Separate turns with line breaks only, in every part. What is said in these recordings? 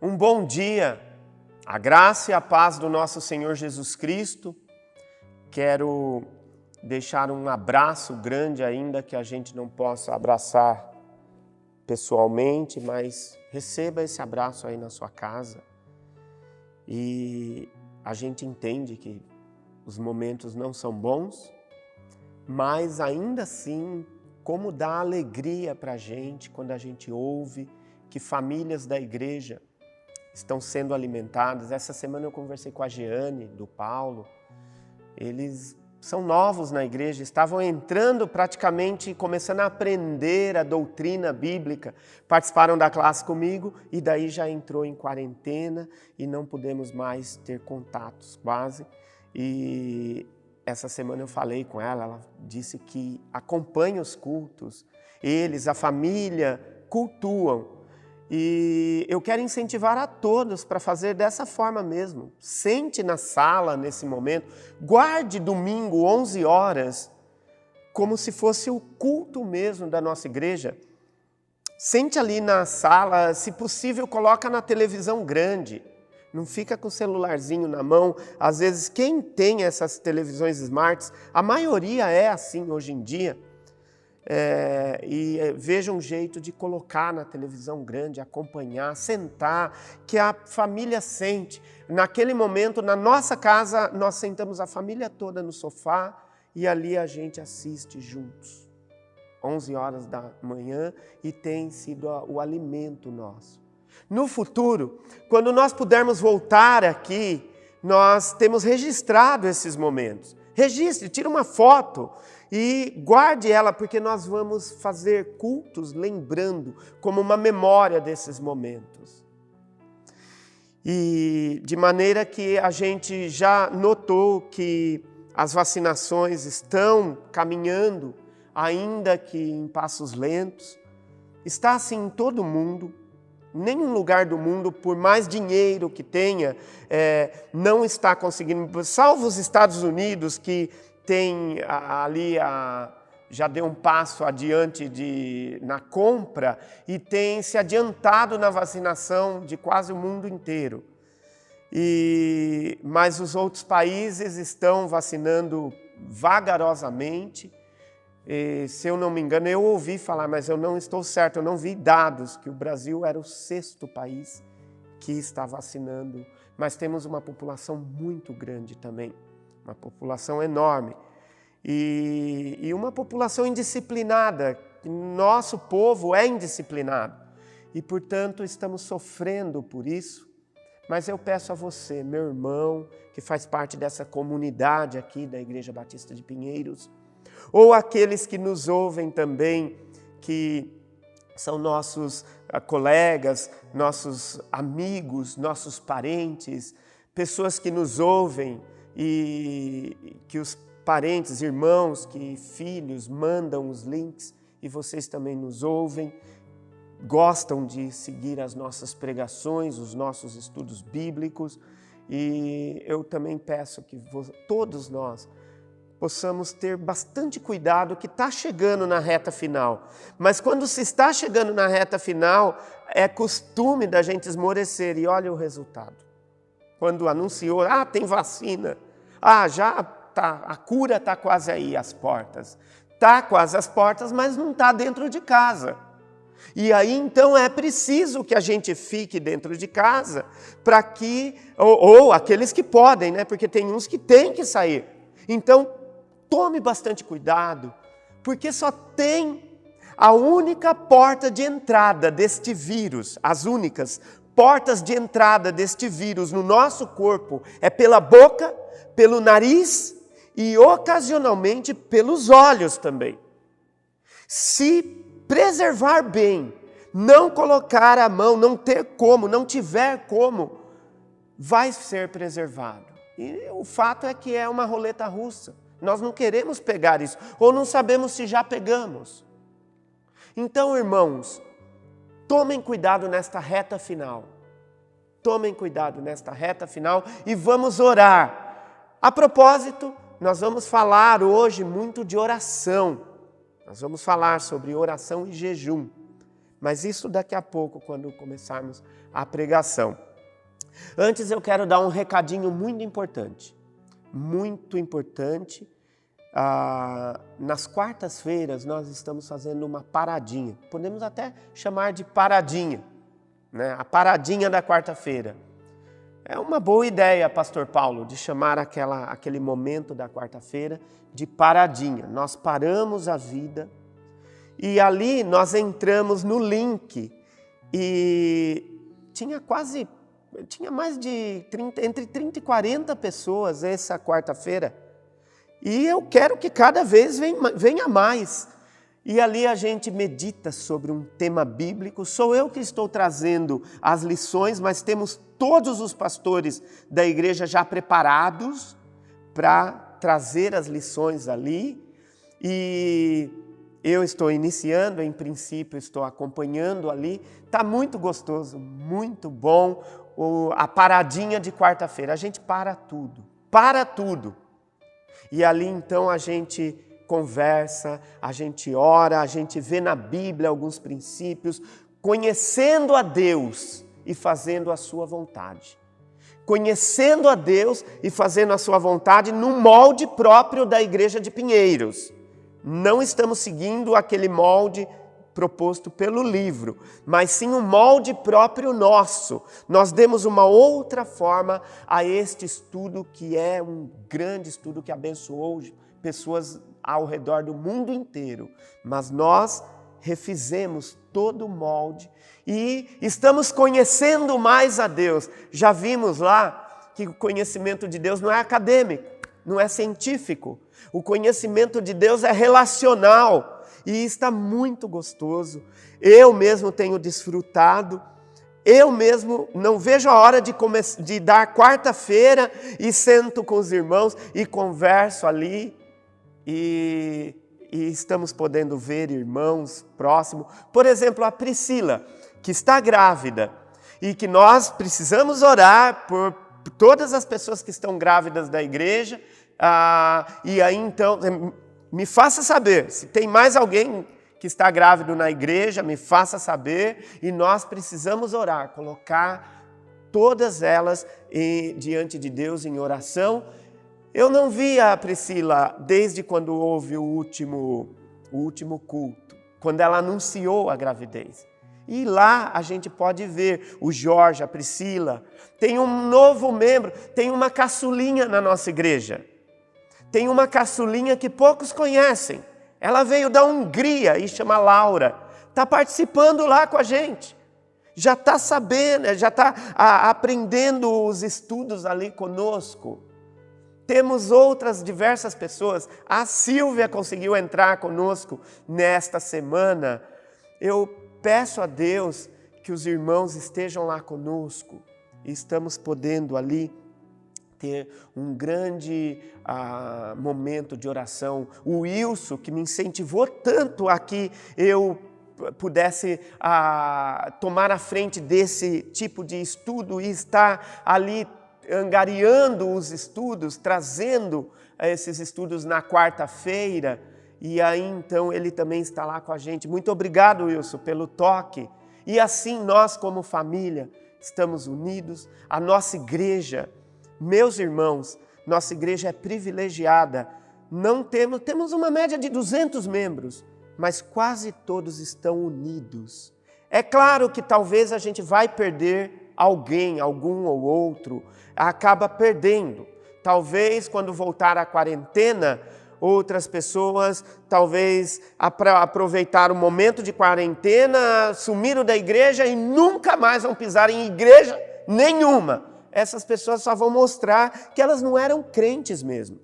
Um bom dia, a graça e a paz do nosso Senhor Jesus Cristo. Quero deixar um abraço grande, ainda que a gente não possa abraçar pessoalmente, mas receba esse abraço aí na sua casa. E a gente entende que os momentos não são bons, mas ainda assim, como dá alegria para a gente quando a gente ouve que famílias da igreja estão sendo alimentadas. Essa semana eu conversei com a Jeane, do Paulo. Eles são novos na igreja, estavam entrando praticamente, começando a aprender a doutrina bíblica. Participaram da classe comigo e daí já entrou em quarentena e não pudemos mais ter contatos quase. E essa semana eu falei com ela, ela disse que acompanha os cultos, eles, a família, cultuam. E eu quero incentivar a todos para fazer dessa forma mesmo. Sente na sala nesse momento, guarde domingo, 11 horas, como se fosse o culto mesmo da nossa igreja. Sente ali na sala, se possível, coloca na televisão grande. Não fica com o celularzinho na mão. Às vezes, quem tem essas televisões smarts, a maioria é assim hoje em dia. Veja um jeito de colocar na televisão grande, acompanhar, sentar, que a família sente. Naquele momento, na nossa casa, nós sentamos a família toda no sofá e ali a gente assiste juntos. 11 horas da manhã e tem sido o alimento nosso. No futuro, quando nós pudermos voltar aqui, nós temos registrado esses momentos. Registre, tira uma foto e guarde ela, porque nós vamos fazer cultos lembrando, como uma memória desses momentos. E de maneira que a gente já notou que as vacinações estão caminhando, ainda que em passos lentos. Está assim em todo mundo. Nenhum lugar do mundo, por mais dinheiro que tenha, não está conseguindo, salvo os Estados Unidos, que tem ali, já deu um passo adiante na compra e tem se adiantado na vacinação de quase o mundo inteiro. Mas os outros países estão vacinando vagarosamente. Se eu não me engano, eu ouvi falar, mas eu não estou certo, eu não vi dados, que o Brasil era o 6º país que está vacinando, mas temos uma população muito grande também, uma população enorme, e uma população indisciplinada. Nosso povo é indisciplinado, e portanto estamos sofrendo por isso, mas eu peço a você, meu irmão, que faz parte dessa comunidade aqui da Igreja Batista de Pinheiros, ou aqueles que nos ouvem também, que são nossos colegas, nossos amigos, nossos parentes, pessoas que nos ouvem e que os parentes, irmãos, que filhos mandam os links e vocês também nos ouvem, gostam de seguir as nossas pregações, os nossos estudos bíblicos, e eu também peço que todos nós possamos ter bastante cuidado, que está chegando na reta final. Mas quando se está chegando na reta final, é costume da gente esmorecer, e olha o resultado. Quando anunciou, tem vacina, a cura está quase aí às portas. Está quase às portas, mas não está dentro de casa. E aí, então, é preciso que a gente fique dentro de casa, para que, ou aqueles que podem, né? Porque tem uns que têm que sair. Então, tome bastante cuidado, porque só tem a única porta de entrada deste vírus, as únicas portas de entrada deste vírus no nosso corpo é pela boca, pelo nariz e ocasionalmente pelos olhos também. Se preservar bem, não colocar a mão, não tiver como, vai ser preservado. E o fato é que é uma roleta russa. Nós não queremos pegar isso, ou não sabemos se já pegamos. Então, irmãos, tomem cuidado nesta reta final. Tomem cuidado nesta reta final e vamos orar. A propósito, nós vamos falar hoje muito de oração. Nós vamos falar sobre oração e jejum. Mas isso daqui a pouco, quando começarmos a pregação. Antes eu quero dar um recadinho muito importante. Muito importante. Nas quartas-feiras nós estamos fazendo uma paradinha. Podemos até chamar de paradinha, né? A paradinha da quarta-feira. É uma boa ideia, Pastor Paulo, de chamar aquele momento da quarta-feira de paradinha. Nós paramos a vida e ali nós entramos no link e tinha mais de entre 30 e 40 pessoas essa quarta-feira. E eu quero que cada vez venha mais. E ali a gente medita sobre um tema bíblico. Sou eu que estou trazendo as lições, mas temos todos os pastores da igreja já preparados para trazer as lições ali. E eu estou iniciando, em princípio estou acompanhando ali. Está muito gostoso, muito bom. A paradinha de quarta-feira. A gente para tudo. E ali então a gente conversa, a gente ora, a gente vê na Bíblia alguns princípios, conhecendo a Deus e fazendo a sua vontade. Conhecendo a Deus e fazendo a sua vontade no molde próprio da Igreja de Pinheiros. Não estamos seguindo aquele molde proposto pelo livro, mas sim um molde próprio nosso. Nós demos uma outra forma a este estudo, que é um grande estudo que abençoou pessoas ao redor do mundo inteiro. Mas nós refizemos todo o molde e estamos conhecendo mais a Deus. Já vimos lá que o conhecimento de Deus não é acadêmico, não é científico. O conhecimento de Deus é relacional. E está muito gostoso. Eu mesmo tenho desfrutado. Eu mesmo não vejo a hora de dar quarta-feira e sento com os irmãos e converso ali. E estamos podendo ver irmãos próximos. Por exemplo, a Priscila, que está grávida. E que nós precisamos orar por todas as pessoas que estão grávidas da igreja. E aí então... Me faça saber, se tem mais alguém que está grávido na igreja, me faça saber, e nós precisamos orar, colocar todas elas diante de Deus em oração. Eu não vi a Priscila desde quando houve o último culto, quando ela anunciou a gravidez. E lá a gente pode ver o Jorge, a Priscila, tem um novo membro, tem uma caçulinha na nossa igreja. Tem uma caçulinha que poucos conhecem. Ela veio da Hungria e chama Laura. Está participando lá com a gente. Já está sabendo, já está aprendendo os estudos ali conosco. Temos outras diversas pessoas. A Silvia conseguiu entrar conosco nesta semana. Eu peço a Deus que os irmãos estejam lá conosco. E estamos podendo ali ter um grande momento de oração. O Wilson, que me incentivou tanto a que eu pudesse tomar a frente desse tipo de estudo e estar ali angariando os estudos, trazendo esses estudos na quarta-feira. E aí então ele também está lá com a gente. Muito obrigado, Wilson, pelo toque. E assim nós como família estamos unidos. A nossa igreja, meus irmãos, nossa igreja é privilegiada. Não temos uma média de 200 membros, mas quase todos estão unidos. É claro que talvez a gente vai perder alguém, algum ou outro, acaba perdendo. Talvez quando voltar a quarentena, outras pessoas talvez aproveitaram o momento de quarentena, sumiram da igreja e nunca mais vão pisar em igreja nenhuma. Essas pessoas só vão mostrar que elas não eram crentes mesmo.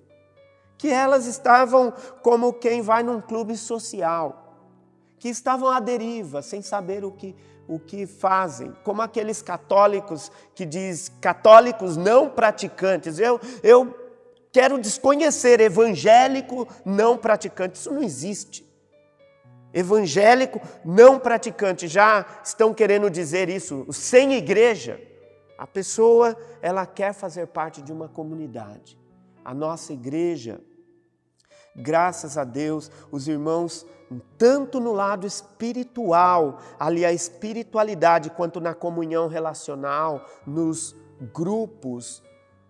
Que elas estavam como quem vai num clube social. Que estavam à deriva, sem saber o que fazem. Como aqueles católicos que diz católicos não praticantes. Eu quero desconhecer evangélico não praticante. Isso não existe. Evangélico não praticante. Já estão querendo dizer isso sem igreja. A pessoa, ela quer fazer parte de uma comunidade. A nossa igreja, Graças a Deus, os irmãos, tanto no lado espiritual, ali a espiritualidade, quanto na comunhão relacional, nos grupos,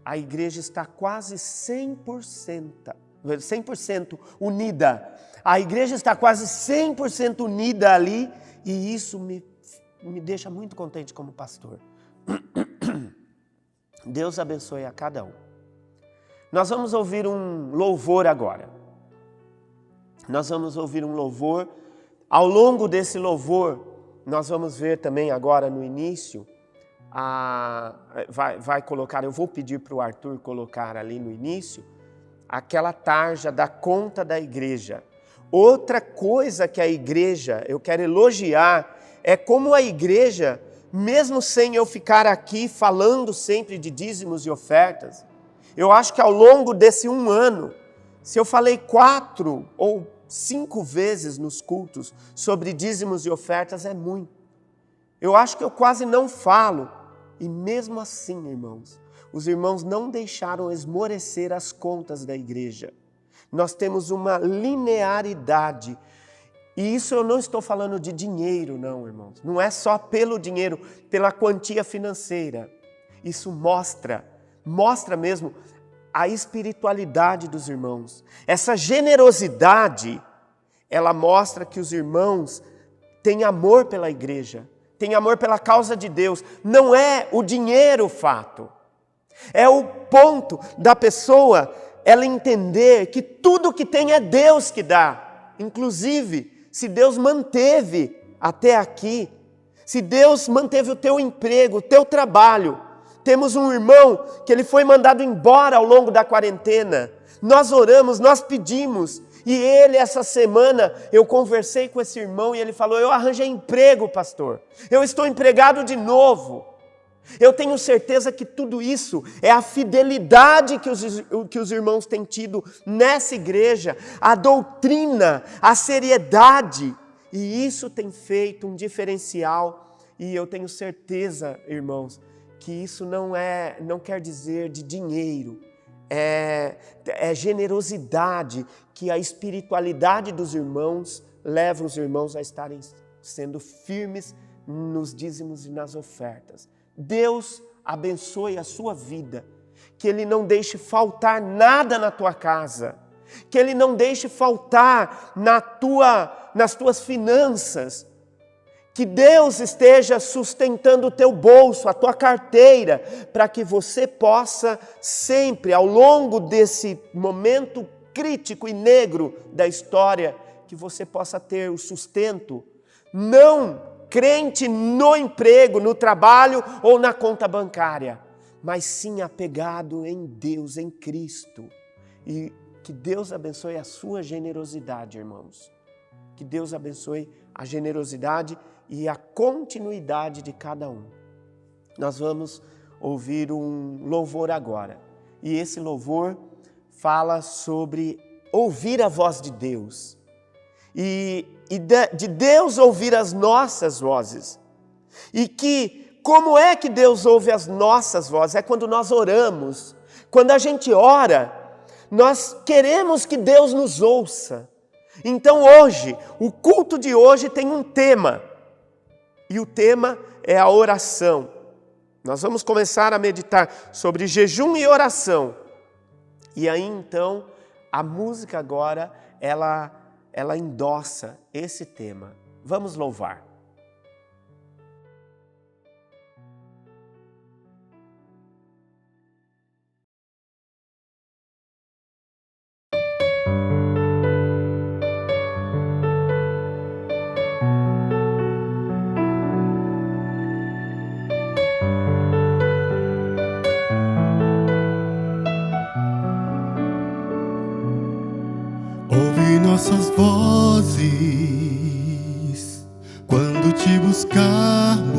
a igreja está quase 100% unida. A igreja está quase 100% unida ali, e isso me deixa muito contente como pastor. Deus abençoe a cada um. Nós vamos ouvir um louvor agora. Nós vamos ouvir um louvor. Ao longo desse louvor, nós vamos ver também agora no início, vai colocar, eu vou pedir para o Arthur colocar ali no início, aquela tarja da conta da igreja. Outra coisa que a igreja, eu quero elogiar, é como a igreja, mesmo sem eu ficar aqui falando sempre de dízimos e ofertas, eu acho que ao longo desse 1 ano, se eu falei 4 ou 5 vezes nos cultos sobre dízimos e ofertas, é muito. Eu acho que eu quase não falo. E mesmo assim, irmãos, os irmãos não deixaram esmorecer as contas da igreja. Nós temos uma linearidade. E isso eu não estou falando de dinheiro, não, irmãos. Não é só pelo dinheiro, pela quantia financeira. Isso mostra mesmo a espiritualidade dos irmãos. Essa generosidade, ela mostra que os irmãos têm amor pela igreja, têm amor pela causa de Deus. Não é o dinheiro o fato. É o ponto da pessoa, ela entender que tudo que tem é Deus que dá. Inclusive, se Deus manteve até aqui, se Deus manteve o teu emprego, o teu trabalho. Temos um irmão que ele foi mandado embora ao longo da quarentena. Nós oramos, nós pedimos. E ele, essa semana, eu conversei com esse irmão e ele falou, eu arranjei emprego, pastor. Eu estou empregado de novo. Eu tenho certeza que tudo isso é a fidelidade que os irmãos têm tido nessa igreja, a doutrina, a seriedade. E isso tem feito um diferencial. E eu tenho certeza, irmãos, que isso não quer dizer de dinheiro, é generosidade, que a espiritualidade dos irmãos leva os irmãos a estarem sendo firmes nos dízimos e nas ofertas. Deus abençoe a sua vida, que Ele não deixe faltar nada na tua casa, que Ele não deixe faltar nas tuas finanças, que Deus esteja sustentando o teu bolso, a tua carteira, para que você possa sempre, ao longo desse momento crítico e negro da história, que você possa ter o sustento, não crente no emprego, no trabalho ou na conta bancária, mas sim apegado em Deus, em Cristo. E que Deus abençoe a sua generosidade, irmãos. Que Deus abençoe a generosidade e a continuidade de cada um. Nós vamos ouvir um louvor agora. E esse louvor fala sobre ouvir a voz de Deus. E de Deus ouvir as nossas vozes. E que, como é que Deus ouve as nossas vozes? É quando nós oramos. Quando a gente ora, nós queremos que Deus nos ouça. Então hoje, o culto de hoje tem um tema. E o tema é a oração. Nós vamos começar a meditar sobre jejum e oração. E aí então, a música agora, ela endossa esse tema. Vamos louvar.
Nossas vozes quando te buscarmos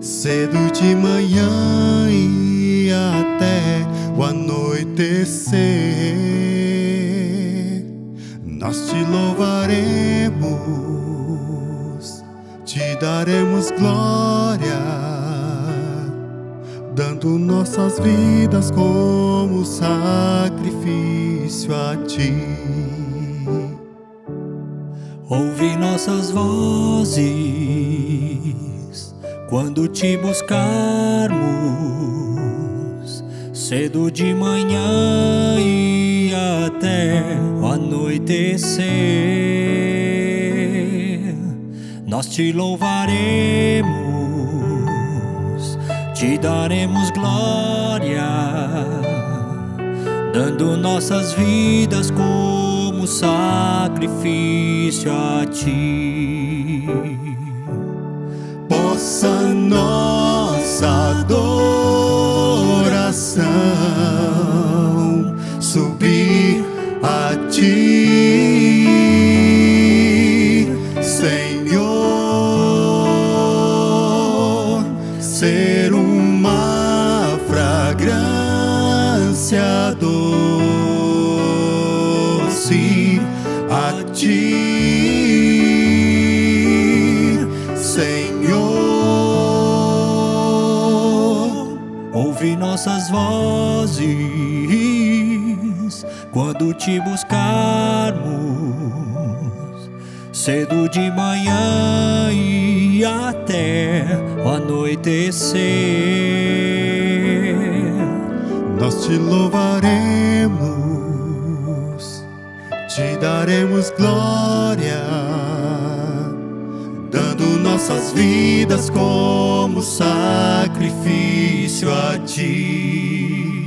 cedo de manhã e até o anoitecer. Nós te louvaremos, te daremos glória, dando dando nossas vidas como sacrifício a Ti.
Ouve nossas vozes quando Te buscarmos, cedo de manhã e até o anoitecer. Nós Te louvaremos, Te daremos glória, dando nossas vidas como sacrifício a Ti.
Possa nossa adoração subir a Ti, Senhor, ser uma fragrância doce a Ti, Senhor.
Ouve nossas vozes quando Te buscarmos, cedo de manhã e até o anoitecer.
Nós Te louvaremos, Te daremos glória, dando nossas vidas como sacrifício a Ti.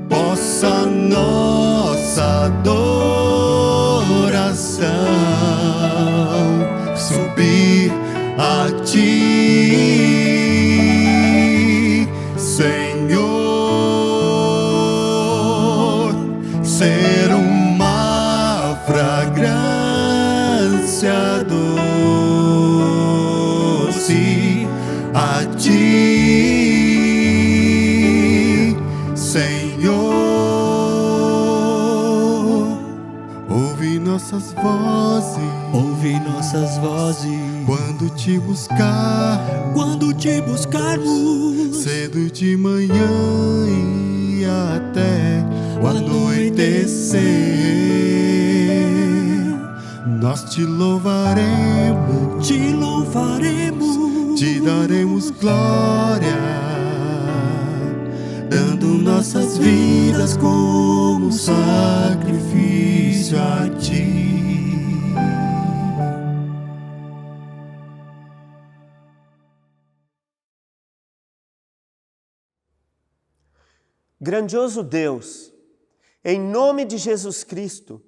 Possa nossa adoração subir a Ti, Senhor, ser uma fragrância doce a Ti, Senhor. Ouve nossas vozes,
ouve nossas vozes
quando Te buscarmos, cedo de manhã e até o anoitecer. Nós Te louvaremos, Te daremos glória, dando nossas vidas como sacrifício a Ti.
Grandioso Deus, em nome de Jesus Cristo,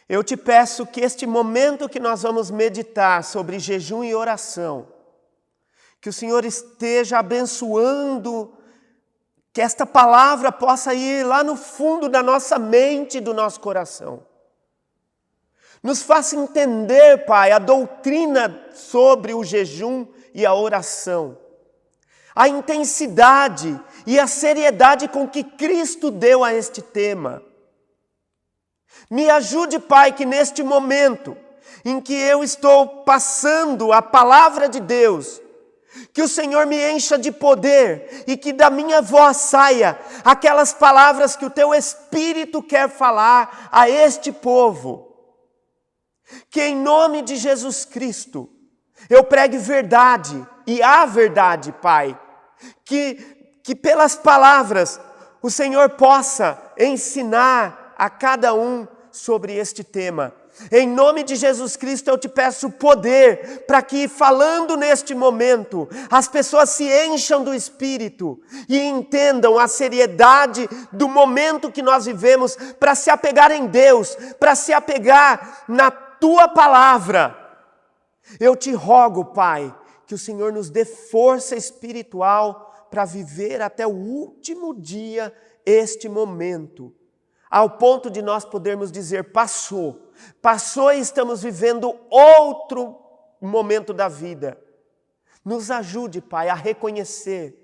eu Te peço que este momento que nós vamos meditar sobre jejum e oração, que o Senhor esteja abençoando, que esta palavra possa ir lá no fundo da nossa mente e do nosso coração. Nos faça entender, Pai, a doutrina sobre o jejum e a oração, a intensidade e a seriedade com que Cristo deu a este tema. Me ajude, Pai, que neste momento em que eu estou passando a palavra de Deus, que o Senhor me encha de poder e que da minha voz saia aquelas palavras que o Teu Espírito quer falar a este povo. Que em nome de Jesus Cristo eu pregue verdade e a verdade, Pai. Que pelas palavras o Senhor possa ensinar a cada um sobre este tema. Em nome de Jesus Cristo eu Te peço poder para que, falando neste momento, as pessoas se encham do Espírito e entendam a seriedade do momento que nós vivemos, para se apegar em Deus, para se apegar na Tua palavra. Eu Te rogo, Pai, que o Senhor nos dê força espiritual para viver até o último dia este momento, ao ponto de nós podermos dizer, passou e estamos vivendo outro momento da vida. Nos ajude, Pai, a reconhecer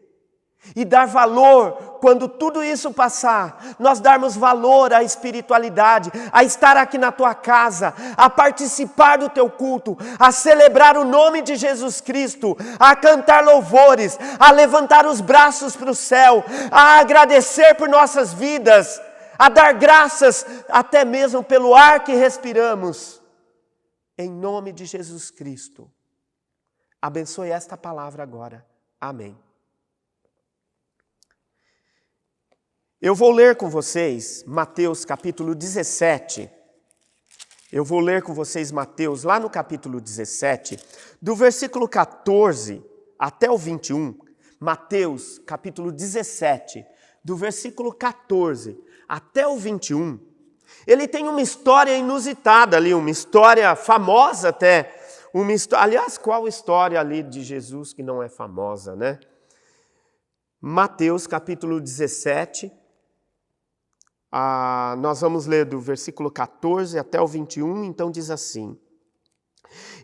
e dar valor quando tudo isso passar, nós darmos valor à espiritualidade, a estar aqui na tua casa, a participar do teu culto, a celebrar o nome de Jesus Cristo, a cantar louvores, a levantar os braços para o céu, a agradecer por nossas vidas, a dar graças até mesmo pelo ar que respiramos. Em nome de Jesus Cristo. Abençoe esta palavra agora. Amém. Eu vou ler com vocês Mateus capítulo 17. Eu vou ler com vocês Mateus lá no capítulo 17, do versículo 14 até o 21. Mateus capítulo 17, do versículo 14 até o 21. Ele tem uma história inusitada ali, uma história famosa até. Aliás, qual história ali de Jesus que não é famosa, né? Mateus capítulo 17, nós vamos ler do versículo 14 até o 21, então diz assim: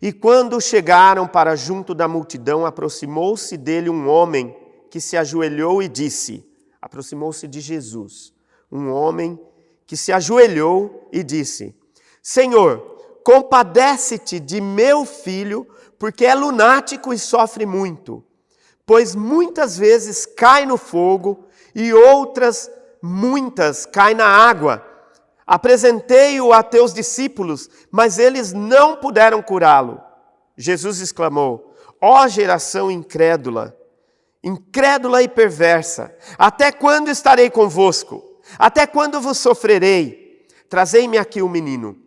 E quando chegaram para junto da multidão, aproximou-se dele um homem que se ajoelhou e disse, aproximou-se de Jesus, um homem que se ajoelhou e disse, Senhor, compadece-te de meu filho, porque é lunático e sofre muito, pois muitas vezes cai no fogo e outras muitas caem na água. Apresentei-o a teus discípulos, mas eles não puderam curá-lo. Jesus exclamou, ó geração incrédula, incrédula e perversa, até quando estarei convosco? Até quando vos sofrerei? Trazei-me aqui o menino.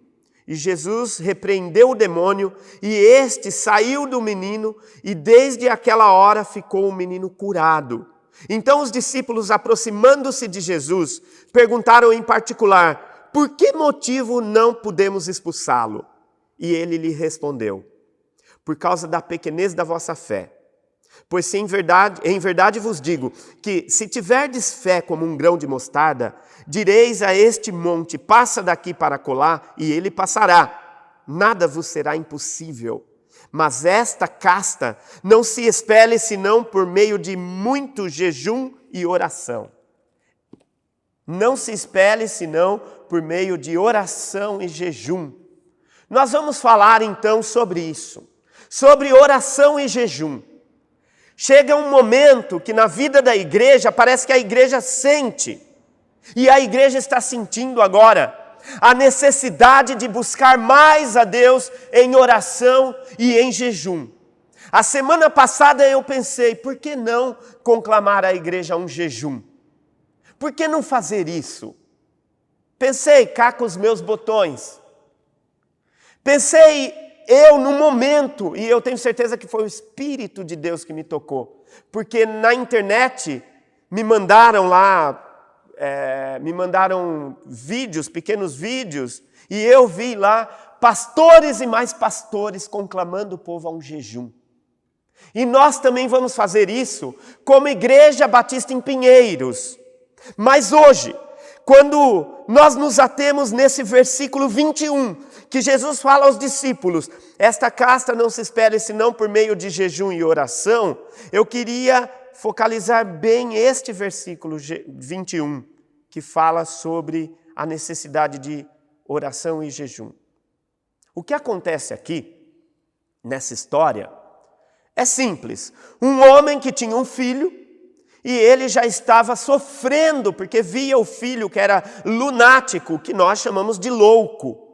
E Jesus repreendeu o demônio, e este saiu do menino, e desde aquela hora ficou o menino curado. Então os discípulos, aproximando-se de Jesus, perguntaram em particular, por que motivo não podemos expulsá-lo? E ele lhe respondeu, por causa da pequenez da vossa fé. Pois se em verdade vos digo, que se tiverdes fé como um grão de mostarda, direis a este monte, passa daqui para acolá, e ele passará. Nada vos será impossível. Mas esta casta não se expele senão por meio de muito jejum e oração. Não se expele senão por meio de oração e jejum. Nós vamos falar então sobre isso, sobre oração e jejum. Chega um momento que na vida da igreja, parece que a igreja sente, e a igreja está sentindo agora, a necessidade de buscar mais a Deus em oração e em jejum. A semana passada eu pensei, por que não conclamar a igreja a um jejum? Por que não fazer isso? Pensei cá com os meus botões. Pensei eu no momento, e eu tenho certeza que foi o Espírito de Deus que me tocou, porque na internet me mandaram lá, me mandaram vídeos, pequenos vídeos, e eu vi lá pastores e mais pastores conclamando o povo a um jejum. E nós também vamos fazer isso como Igreja Batista em Pinheiros. Mas hoje, quando nós nos atemos nesse versículo 21, que Jesus fala aos discípulos, esta casta não se espere senão por meio de jejum e oração, eu queria focalizar bem este versículo 21, que fala sobre a necessidade de oração e jejum. O que acontece aqui, nessa história, é simples. Um homem que tinha um filho, e ele já estava sofrendo, porque via o filho que era lunático, que nós chamamos de louco.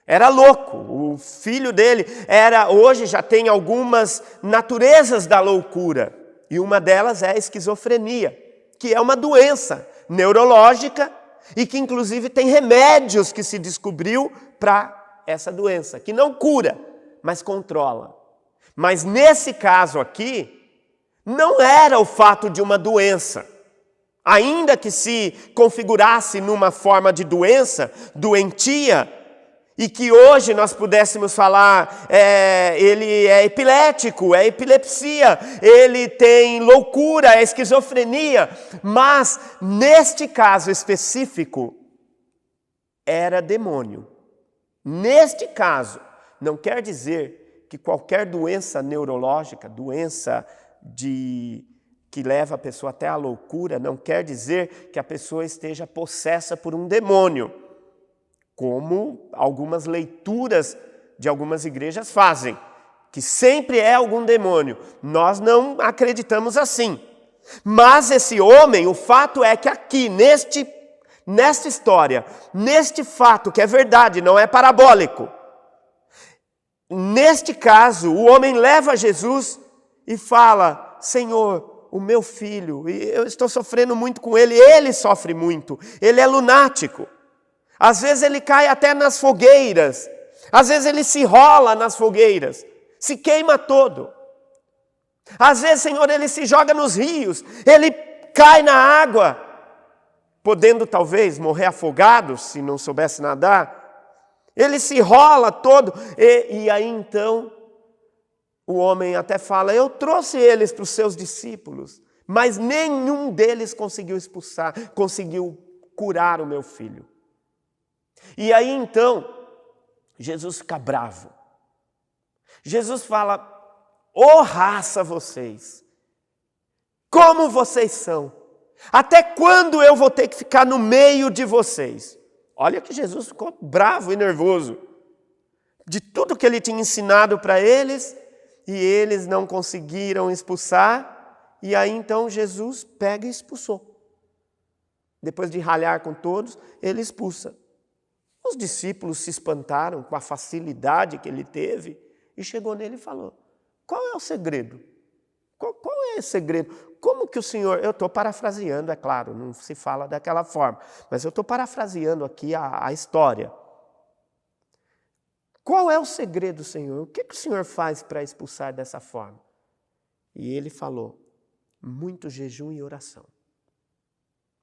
Era louco, o filho dele hoje já tem algumas naturezas da loucura. E uma delas é a esquizofrenia, que é uma doença neurológica e que inclusive tem remédios que se descobriu para essa doença, que não cura, mas controla. Mas nesse caso aqui, não era o fato de uma doença. Ainda que se configurasse numa forma de doença, doentia, e que hoje nós pudéssemos falar, ele é epilético, é epilepsia, ele tem loucura, é esquizofrenia, mas neste caso específico, era demônio. Neste caso, não quer dizer que qualquer doença neurológica, doença que leva a pessoa até a loucura, não quer dizer que a pessoa esteja possessa por um demônio, como algumas leituras de algumas igrejas fazem, que sempre é algum demônio. Nós não acreditamos assim. Mas esse homem, o fato é que aqui, nesta história, neste fato que é verdade, não é parabólico, neste caso, o homem leva Jesus e fala: Senhor, o meu filho, eu estou sofrendo muito com ele sofre muito, ele é lunático. Às vezes ele cai até nas fogueiras, às vezes ele se rola nas fogueiras, se queima todo. Às vezes, Senhor, ele se joga nos rios, ele cai na água, podendo talvez morrer afogado se não soubesse nadar. Ele se rola todo, e aí então o homem até fala: eu trouxe eles para os seus discípulos, mas nenhum deles conseguiu conseguiu curar o meu filho. E aí então, Jesus fica bravo. Jesus fala: ô raça vocês, como vocês são? Até quando eu vou ter que ficar no meio de vocês? Olha que Jesus ficou bravo e nervoso de tudo que ele tinha ensinado para eles, e eles não conseguiram expulsar, e aí então Jesus pega e expulsou. Depois de ralhar com todos, ele expulsa. Os discípulos se espantaram com a facilidade que ele teve, e chegou nele e falou: qual é o segredo? Qual é esse segredo? Como que o Senhor... Eu estou parafraseando, é claro, não se fala daquela forma, mas eu estou parafraseando aqui a história. Qual é o segredo, Senhor? O que o Senhor faz para expulsar dessa forma? E ele falou: muito jejum e oração.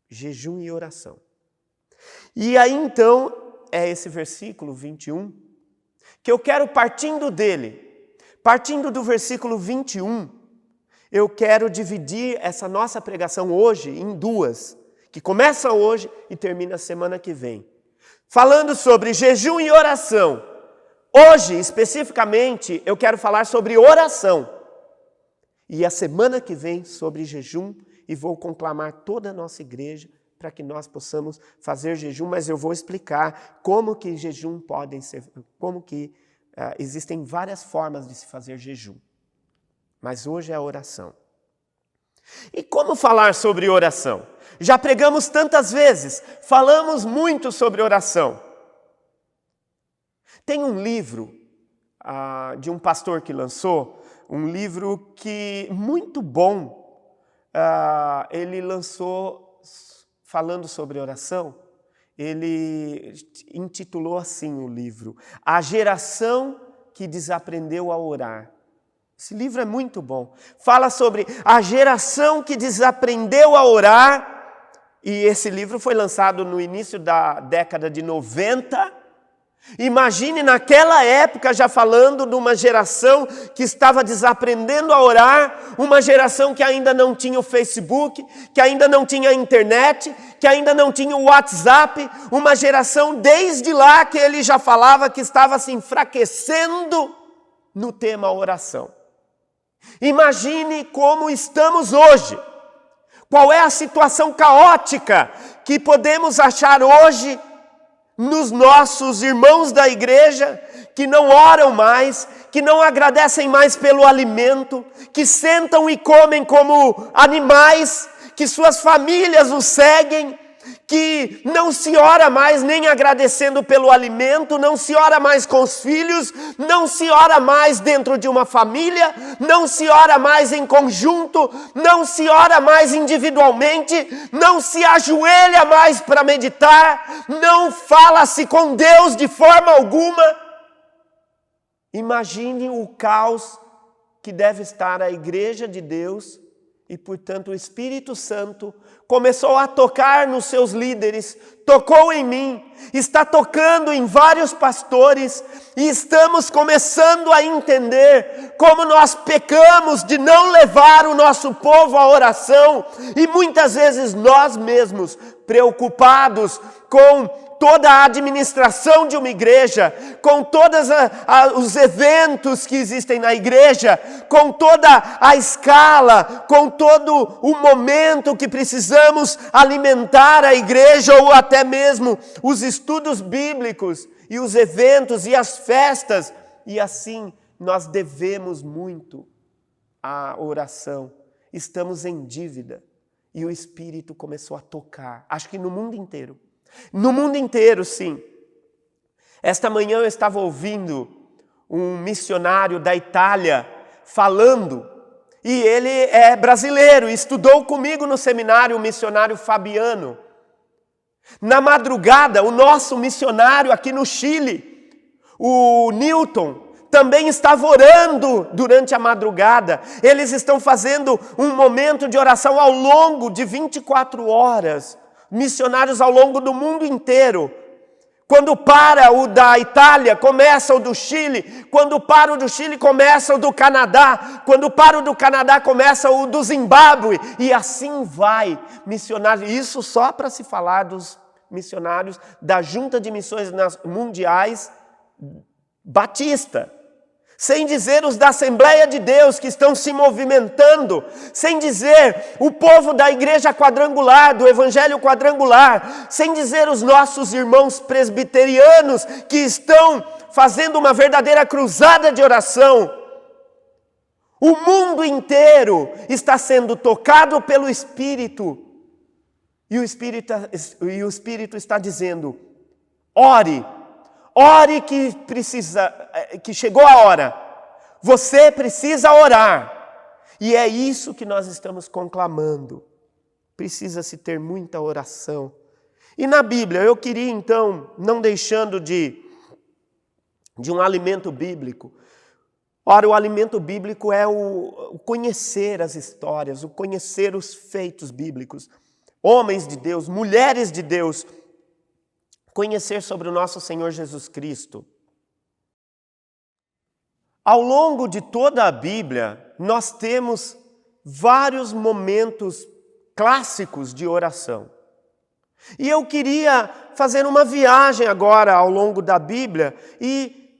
Jejum e oração. E aí então, é esse versículo 21, que eu quero, partindo do versículo 21, eu quero dividir essa nossa pregação hoje em duas, que começa hoje e termina semana que vem, falando sobre jejum e oração. Hoje, especificamente, eu quero falar sobre oração, e a semana que vem sobre jejum, e vou conclamar toda a nossa igreja para que nós possamos fazer jejum, mas eu vou explicar como que jejum podem ser, como que existem várias formas de se fazer jejum. Mas hoje é a oração. E como falar sobre oração? Já pregamos tantas vezes, falamos muito sobre oração. Tem um livro de um pastor que lançou, um livro que muito bom, ele lançou falando sobre oração. Ele intitulou assim o livro: A Geração que Desaprendeu a Orar. Esse livro é muito bom. Fala sobre a geração que desaprendeu a orar. E esse livro foi lançado no início da década de 90. Imagine naquela época já falando de uma geração que estava desaprendendo a orar, uma geração que ainda não tinha o Facebook, que ainda não tinha a internet, que ainda não tinha o WhatsApp, uma geração desde lá que ele já falava que estava se enfraquecendo no tema oração. Imagine como estamos hoje, qual é a situação caótica que podemos achar hoje nos nossos irmãos da igreja, que não oram mais, que não agradecem mais pelo alimento, que sentam e comem como animais, que suas famílias os seguem, que não se ora mais nem agradecendo pelo alimento, não se ora mais com os filhos, não se ora mais dentro de uma família, não se ora mais em conjunto, não se ora mais individualmente, não se ajoelha mais para meditar, não fala-se com Deus de forma alguma. Imagine o caos que deve estar a igreja de Deus. E, portanto, o Espírito Santo começou a tocar nos seus líderes, tocou em mim, está tocando em vários pastores, e estamos começando a entender como nós pecamos de não levar o nosso povo à oração, e muitas vezes nós mesmos, preocupados com toda a administração de uma igreja, com todos os eventos que existem na igreja, com toda a escala, com todo o momento que precisamos alimentar a igreja, ou até mesmo os estudos bíblicos e os eventos e as festas, e assim nós devemos muito à oração. Estamos em dívida. E o Espírito começou a tocar, acho que no mundo inteiro. No mundo inteiro, sim. Esta manhã eu estava ouvindo um missionário da Itália falando, e ele é brasileiro, estudou comigo no seminário, o missionário Fabiano. Na madrugada, o nosso missionário aqui no Chile, o Newton, também estava orando durante a madrugada. Eles estão fazendo um momento de oração ao longo de 24 horas. Missionários ao longo do mundo inteiro. Quando para o da Itália, começa o do Chile. Quando para o do Chile, começa o do Canadá. Quando para o do Canadá, começa o do Zimbábue. E assim vai, missionários. Isso só para se falar dos missionários da Junta de Missões Mundiais Batista. Sem dizer os da Assembleia de Deus que estão se movimentando, sem dizer o povo da igreja quadrangular, do evangelho quadrangular, sem dizer os nossos irmãos presbiterianos que estão fazendo uma verdadeira cruzada de oração. O mundo inteiro está sendo tocado pelo Espírito, e o Espírito está dizendo: ore. Ore que chegou a hora. Você precisa orar. E é isso que nós estamos conclamando. Precisa-se ter muita oração. E na Bíblia, eu queria então, não deixando de um alimento bíblico. Ora, o alimento bíblico é o conhecer as histórias, o conhecer os feitos bíblicos. Homens de Deus, mulheres de Deus, conhecer sobre o nosso Senhor Jesus Cristo. Ao longo de toda a Bíblia, nós temos vários momentos clássicos de oração. E eu queria fazer uma viagem agora ao longo da Bíblia e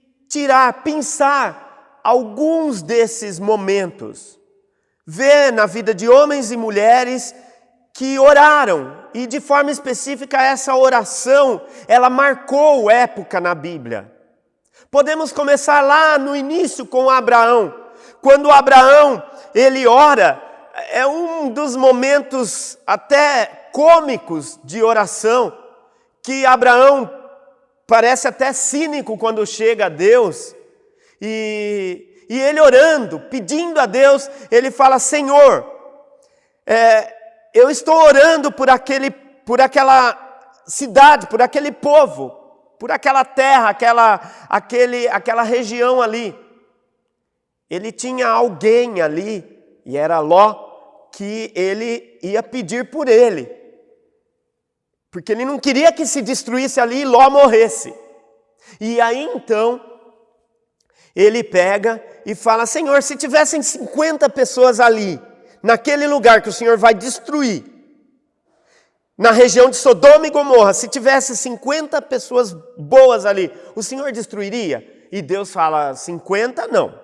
pensar alguns desses momentos. Ver na vida de homens e mulheres que oraram, e de forma específica essa oração, ela marcou época na Bíblia. Podemos começar lá no início com Abraão. Quando Abraão, ele ora, é um dos momentos até cômicos de oração, que Abraão parece até cínico quando chega a Deus, e ele orando, pedindo a Deus, ele fala: Senhor, eu estou orando por aquela cidade, por aquele povo, por aquela terra, aquela região ali. Ele tinha alguém ali, e era Ló, que ele ia pedir por ele. Porque ele não queria que se destruísse ali e Ló morresse. E aí então, ele pega e fala: Senhor, se tivessem 50 pessoas ali, naquele lugar que o Senhor vai destruir, na região de Sodoma e Gomorra, se tivesse 50 pessoas boas ali, o Senhor destruiria? E Deus fala: 50 não.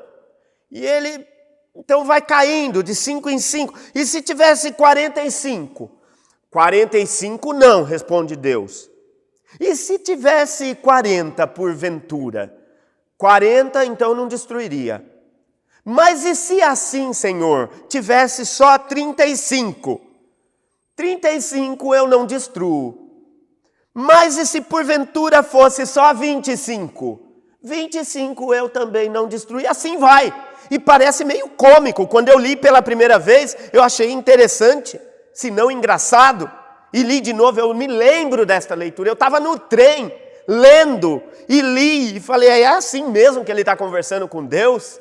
E ele então vai caindo de 5 em 5. E se tivesse 45? 45 não, responde Deus. E se tivesse 40 porventura? 40 então não destruiria. Mas e se assim, Senhor, tivesse só 35? 35 eu não destruo. Mas e se porventura fosse só 25? 25 eu também não destruo. E assim vai. E parece meio cômico. Quando eu li pela primeira vez, eu achei interessante, se não engraçado. E li de novo, eu me lembro desta leitura. Eu estava no trem, lendo, e li, e falei: é assim mesmo que ele está conversando com Deus?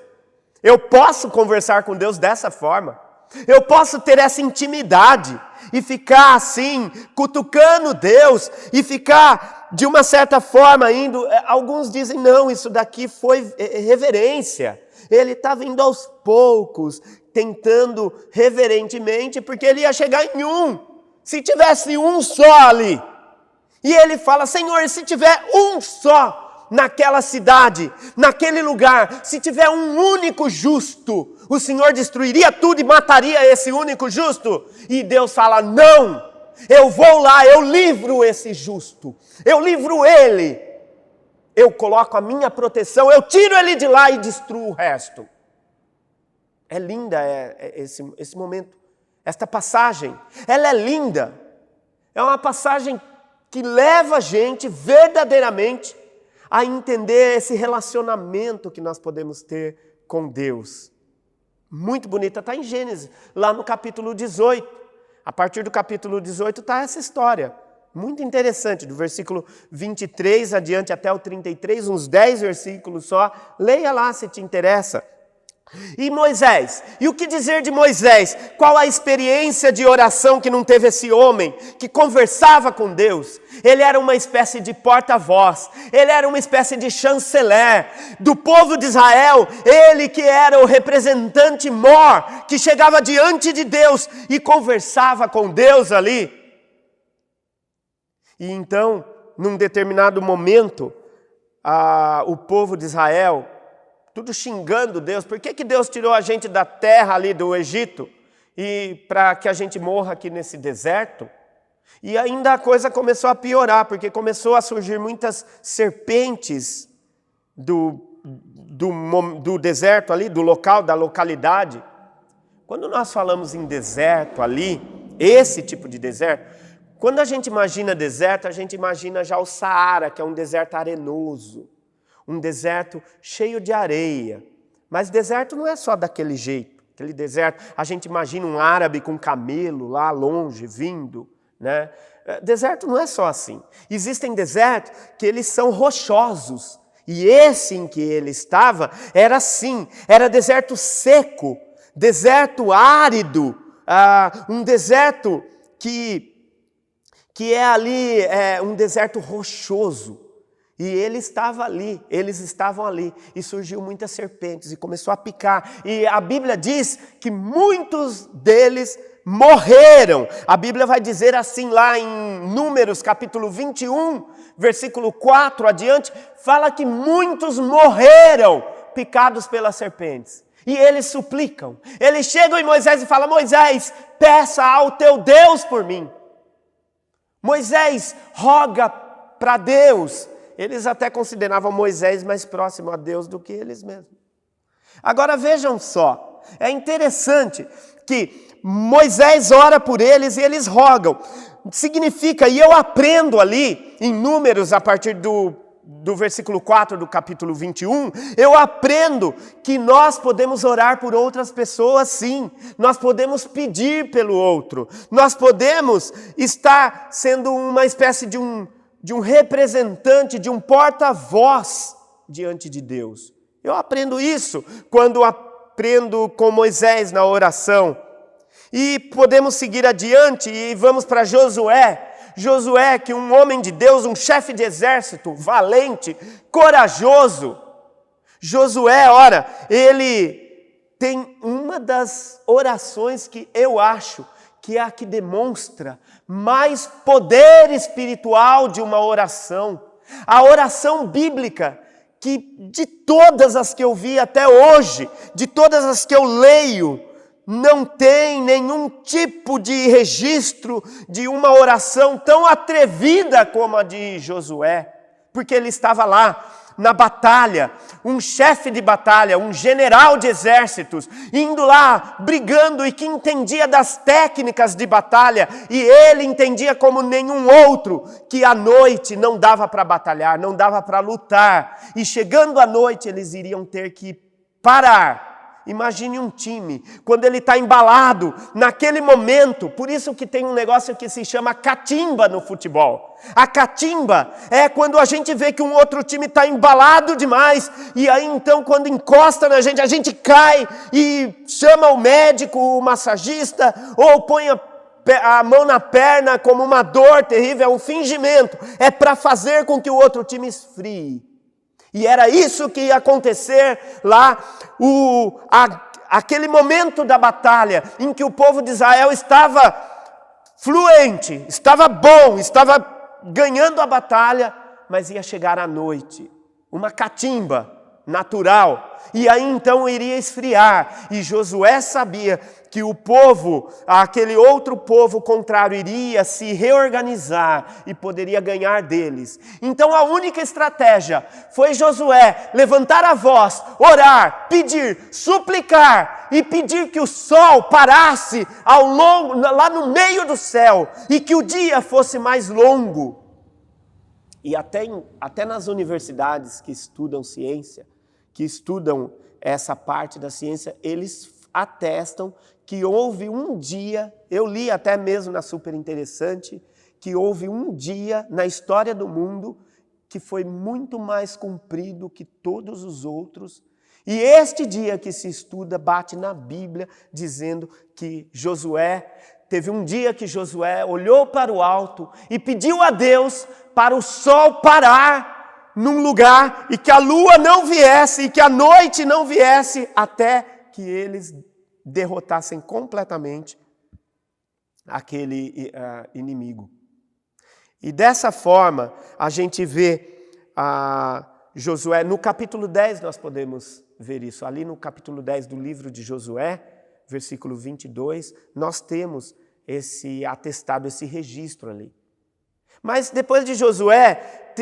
Eu posso conversar com Deus dessa forma? Eu posso ter essa intimidade e ficar assim, cutucando Deus, e ficar de uma certa forma indo. Alguns dizem: não, isso daqui foi reverência. Ele estava indo aos poucos, tentando reverentemente, porque ele ia chegar em um. Se tivesse um só ali, E ele fala, Senhor, se tiver um só naquela cidade, naquele lugar, se tiver um único justo, o Senhor destruiria tudo e mataria esse único justo? E Deus fala, não, eu vou lá, eu livro esse justo, eu livro ele, eu coloco a minha proteção, eu tiro ele de lá e destruo o resto. É linda esse momento, esta passagem, ela é linda, é uma passagem que leva a gente verdadeiramente a entender esse relacionamento que nós podemos ter com Deus. Muito bonita, está em Gênesis, lá no capítulo 18. A partir do capítulo 18 está essa história, muito interessante, do versículo 23 adiante até o 33, uns 10 versículos só. Leia lá se te interessa. E Moisés, e o que dizer de Moisés? Qual a experiência de oração que não teve esse homem que conversava com Deus? Ele era uma espécie de porta-voz, ele era uma espécie de chanceler do povo de Israel, ele que era o representante mor, que chegava diante de Deus e conversava com Deus ali. E então, num determinado momento, o povo de Israel, tudo xingando Deus, por que Deus tirou a gente da terra ali do Egito e para que a gente morra aqui nesse deserto? E ainda a coisa começou a piorar, porque começou a surgir muitas serpentes do deserto ali, do local, da localidade. Quando nós falamos em deserto ali, esse tipo de deserto, quando a gente imagina deserto, a gente imagina já o Saara, que é um deserto arenoso. Um deserto cheio de areia. Mas deserto não é só daquele jeito. Aquele deserto, a gente imagina um árabe com camelo lá longe, vindo, né? Deserto não é só assim. Existem desertos que eles são rochosos. E esse em que ele estava era assim, era deserto seco, deserto árido, um deserto que é ali, um deserto rochoso. E eles estavam ali, e surgiu muitas serpentes, e começou a picar, e a Bíblia diz que muitos deles morreram. A Bíblia vai dizer assim lá em Números, capítulo 21, versículo 4 adiante, fala que muitos morreram picados pelas serpentes. E eles suplicam, eles chegam em Moisés e falam, Moisés, peça ao teu Deus por mim. Moisés roga para Deus. Eles até consideravam Moisés mais próximo a Deus do que eles mesmos. Agora vejam só, é interessante que Moisés ora por eles e eles rogam. Significa, e eu aprendo ali em Números, a partir do versículo 4 do capítulo 21, eu aprendo que nós podemos orar por outras pessoas sim, nós podemos pedir pelo outro, nós podemos estar sendo uma espécie de um representante, de um porta-voz diante de Deus. Eu aprendo isso quando aprendo com Moisés na oração. E podemos seguir adiante e vamos para Josué. Josué, que é um homem de Deus, um chefe de exército, valente, corajoso. Josué, ora, ele tem uma das orações que eu acho que é a que demonstra mais poder espiritual de uma oração. A oração bíblica, que de todas as que eu vi até hoje, de todas as que eu leio, não tem nenhum tipo de registro de uma oração tão atrevida como a de Josué, porque ele estava lá na batalha, um chefe de batalha, um general de exércitos, indo lá, brigando e que entendia das técnicas de batalha, e ele entendia como nenhum outro, que à noite não dava para batalhar, não dava para lutar, e chegando à noite eles iriam ter que parar. Imagine um time, quando ele está embalado, naquele momento, por isso que tem um negócio que se chama catimba no futebol. A catimba é quando a gente vê que um outro time está embalado demais, e aí então quando encosta na gente, a gente cai e chama o médico, o massagista, ou põe a mão na perna como uma dor terrível, é um fingimento, é para fazer com que o outro time esfrie. E era isso que ia acontecer lá, aquele momento da batalha, em que o povo de Israel estava fluente, estava bom, estava ganhando a batalha, mas ia chegar à noite, uma catimba natural, e aí então iria esfriar, e Josué sabia que o povo, aquele outro povo contrário, iria se reorganizar e poderia ganhar deles. Então a única estratégia foi Josué levantar a voz, orar, pedir, suplicar e pedir que o sol parasse lá no meio do céu e que o dia fosse mais longo. E até nas universidades que estudam ciência, que estudam essa parte da ciência, eles atestam que houve um dia, eu li até mesmo na Super Interessante, que houve um dia na história do mundo que foi muito mais comprido que todos os outros. E este dia que se estuda bate na Bíblia dizendo que teve um dia que Josué olhou para o alto e pediu a Deus para o sol parar num lugar e que a lua não viesse e que a noite não viesse até que eles derrotassem completamente aquele inimigo. E dessa forma a gente vê Josué, no capítulo 10 nós podemos ver isso, ali no capítulo 10 do livro de Josué, versículo 22, nós temos esse atestado, esse registro ali. Mas depois de Josué,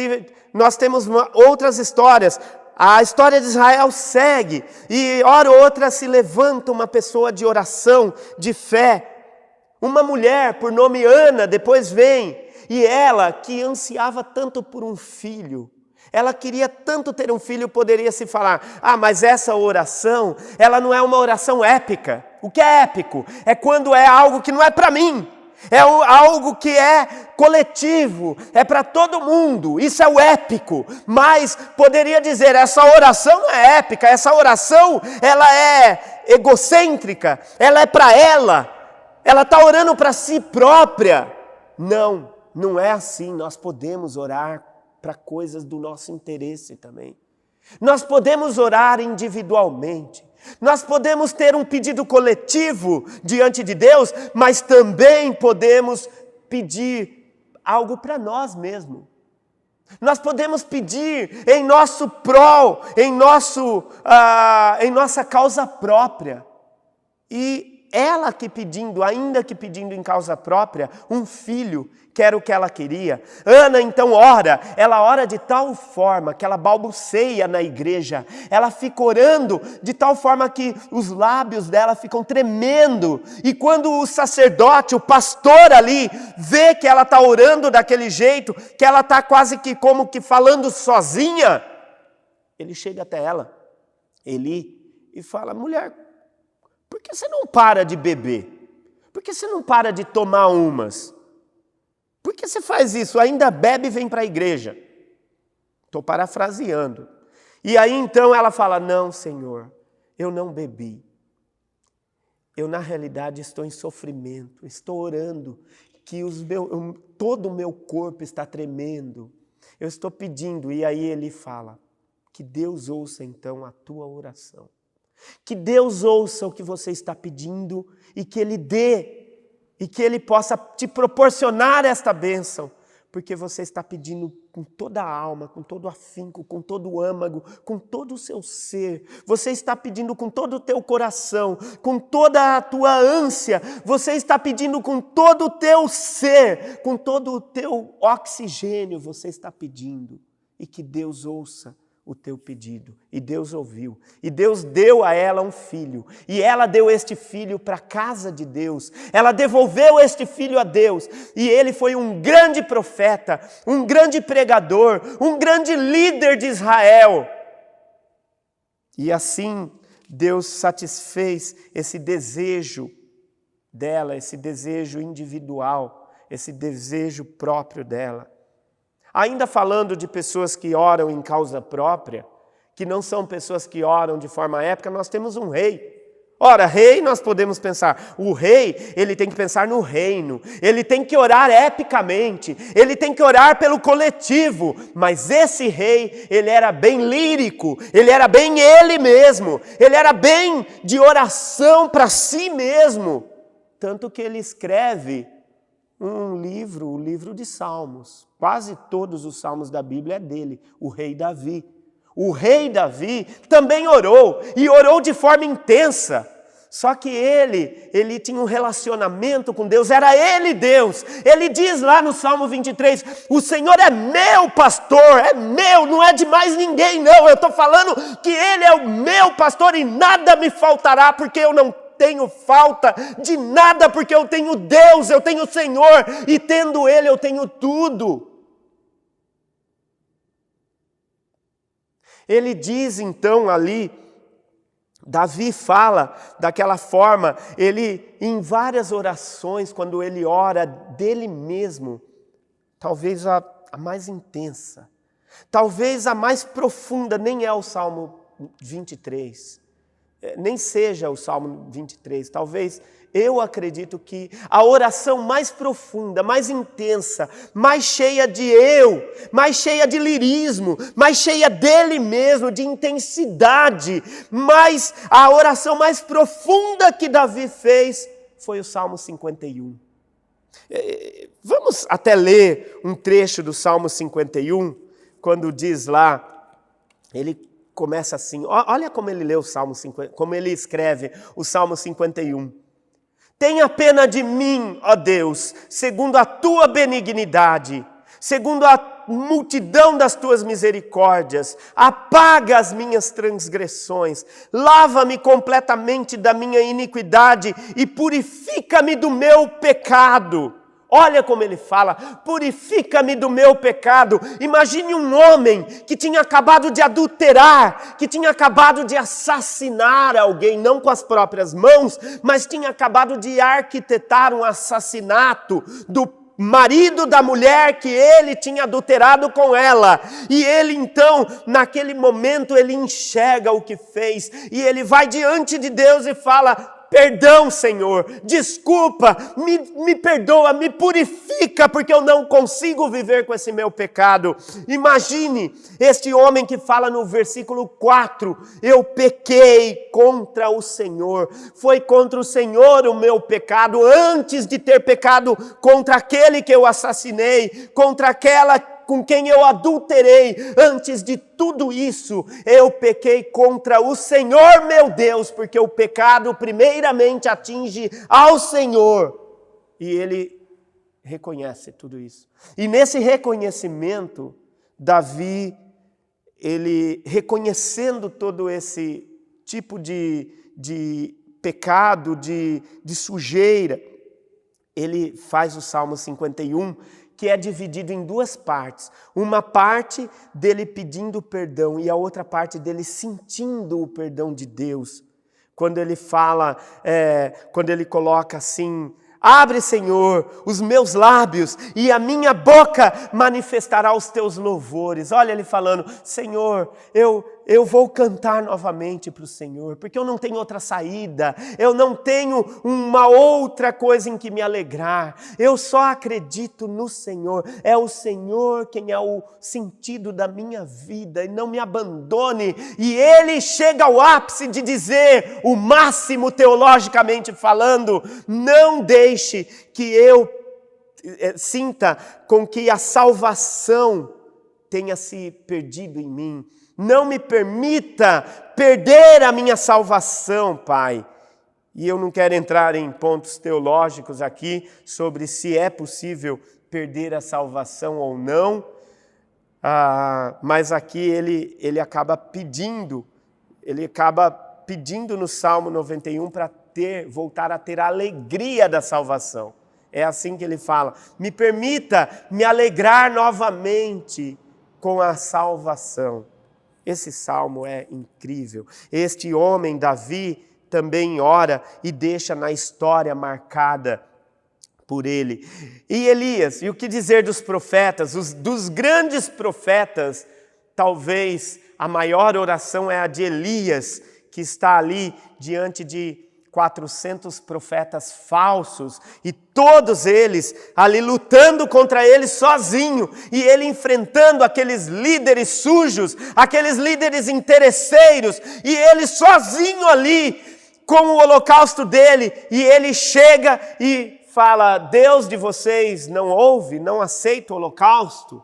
nós temos outras histórias. A história de Israel segue e hora ou outra se levanta uma pessoa de oração, de fé. Uma mulher por nome Ana depois vem e ela que ansiava tanto por um filho, ela queria tanto ter um filho, poderia se falar, mas essa oração, ela não é uma oração épica. O que é épico? É quando é algo que não é para mim. É algo que é coletivo, é para todo mundo, isso é o épico. Mas poderia dizer, essa oração não é épica, essa oração ela é egocêntrica, ela é para ela está orando para si própria. Não é assim, nós podemos orar para coisas do nosso interesse também. Nós podemos orar individualmente. Nós podemos ter um pedido coletivo diante de Deus, mas também podemos pedir algo para nós mesmos. Nós podemos pedir em nosso prol, em nossa causa própria. E ela ainda que pedindo em causa própria, um filho, que era o que ela queria. Ana então ela ora de tal forma que ela balbuceia na igreja, ela fica orando de tal forma que os lábios dela ficam tremendo, e quando o sacerdote, o pastor ali, vê que ela está orando daquele jeito, que ela está quase que como que falando sozinha, ele chega até ela, Eli, e fala, mulher, por que você não para de beber? Por que você não para de tomar umas? Por que você faz isso? Ainda bebe e vem para a igreja. Estou parafraseando. E aí então ela fala, não, Senhor, eu não bebi. Eu na realidade estou em sofrimento, estou orando, que todo o meu corpo está tremendo. Eu estou pedindo, e aí ele fala, que Deus ouça então a tua oração. Que Deus ouça o que você está pedindo e que Ele dê, e que Ele possa te proporcionar esta bênção, porque você está pedindo com toda a alma, com todo o afinco, com todo o âmago, com todo o seu ser. Você está pedindo com todo o teu coração, com toda a tua ânsia. Você está pedindo com todo o teu ser, com todo o teu oxigênio. Você está pedindo, e que Deus ouça o teu pedido. E Deus ouviu. E Deus deu a ela um filho. E ela deu este filho para a casa de Deus. Ela devolveu este filho a Deus. E ele foi um grande profeta, um grande pregador, um grande líder de Israel. E assim Deus satisfez esse desejo dela, esse desejo individual, esse desejo próprio dela. Ainda falando de pessoas que oram em causa própria, que não são pessoas que oram de forma épica, nós temos um rei. Ora, rei nós podemos pensar, o rei, ele tem que pensar no reino, ele tem que orar epicamente, ele tem que orar pelo coletivo, mas esse rei, ele era bem lírico, ele era bem ele mesmo, ele era bem de oração para si mesmo, tanto que ele escreve um livro, o livro de Salmos. Quase todos os salmos da Bíblia é dele, o rei Davi. O rei Davi também orou, e orou de forma intensa. Só que ele tinha um relacionamento com Deus, era ele Deus. Ele diz lá no Salmo 23, o Senhor é meu pastor, é meu, não é de mais ninguém não. Eu estou falando que ele é o meu pastor e nada me faltará, porque eu não tenho falta de nada, porque eu tenho Deus, eu tenho o Senhor, e tendo ele eu tenho tudo. Ele diz então ali, Davi fala daquela forma, ele em várias orações, quando ele ora dele mesmo, talvez a mais intensa, talvez a mais profunda, nem é o Salmo 23, nem seja o Salmo 23, talvez eu acredito que a oração mais profunda, mais intensa, mais cheia de eu, mais cheia de lirismo, mais cheia dele mesmo, de intensidade, mas a oração mais profunda que Davi fez foi o Salmo 51. Vamos até ler um trecho do Salmo 51, quando diz lá, ele começa assim, olha como ele lê o Salmo 50, como ele escreve o Salmo 51. Tenha pena de mim, ó Deus, segundo a tua benignidade, segundo a multidão das tuas misericórdias, apaga as minhas transgressões, lava-me completamente da minha iniquidade e purifica-me do meu pecado. Olha como ele fala, purifica-me do meu pecado. Imagine um homem que tinha acabado de adulterar, que tinha acabado de assassinar alguém, não com as próprias mãos, mas tinha acabado de arquitetar um assassinato do marido da mulher que ele tinha adulterado com ela. E ele então, naquele momento, ele enxerga o que fez, e ele vai diante de Deus e fala, perdão, Senhor, desculpa, me perdoa, me purifica, porque eu não consigo viver com esse meu pecado. Imagine este homem que fala no versículo 4, eu pequei contra o Senhor, foi contra o Senhor o meu pecado, antes de ter pecado contra aquele que eu assassinei, contra aquela com quem eu adulterei, antes de tudo isso, eu pequei contra o Senhor meu Deus, porque o pecado primeiramente atinge ao Senhor. E ele reconhece tudo isso. E nesse reconhecimento, Davi, ele reconhecendo todo esse tipo de pecado, de sujeira, ele faz o Salmo 51, que é dividido em duas partes. Uma parte dele pedindo perdão e a outra parte dele sentindo o perdão de Deus. Quando ele fala, quando ele coloca assim, abre, Senhor, os meus lábios e a minha boca manifestará os teus louvores. Olha ele falando, Senhor, eu vou cantar novamente para o Senhor, porque eu não tenho outra saída, eu não tenho uma outra coisa em que me alegrar, eu só acredito no Senhor, é o Senhor quem é o sentido da minha vida, e não me abandone. E ele chega ao ápice de dizer, o máximo teologicamente falando, não deixe que eu sinta com que a salvação tenha se perdido em mim. Não me permita perder a minha salvação, Pai. E eu não quero entrar em pontos teológicos aqui sobre se é possível perder a salvação ou não, mas aqui ele acaba pedindo no Salmo 91 para voltar a ter a alegria da salvação. É assim que ele fala, me permita me alegrar novamente com a salvação. Esse salmo é incrível. Este homem, Davi, também ora e deixa na história marcada por ele. E Elias, e o que dizer dos profetas? Dos grandes profetas, talvez a maior oração é a de Elias, que está ali diante de 400 profetas falsos, e todos eles ali lutando contra ele sozinho, e ele enfrentando aqueles líderes sujos, aqueles líderes interesseiros, e ele sozinho ali com o holocausto dele, e ele chega e fala, Deus de vocês não ouve, não aceita o holocausto?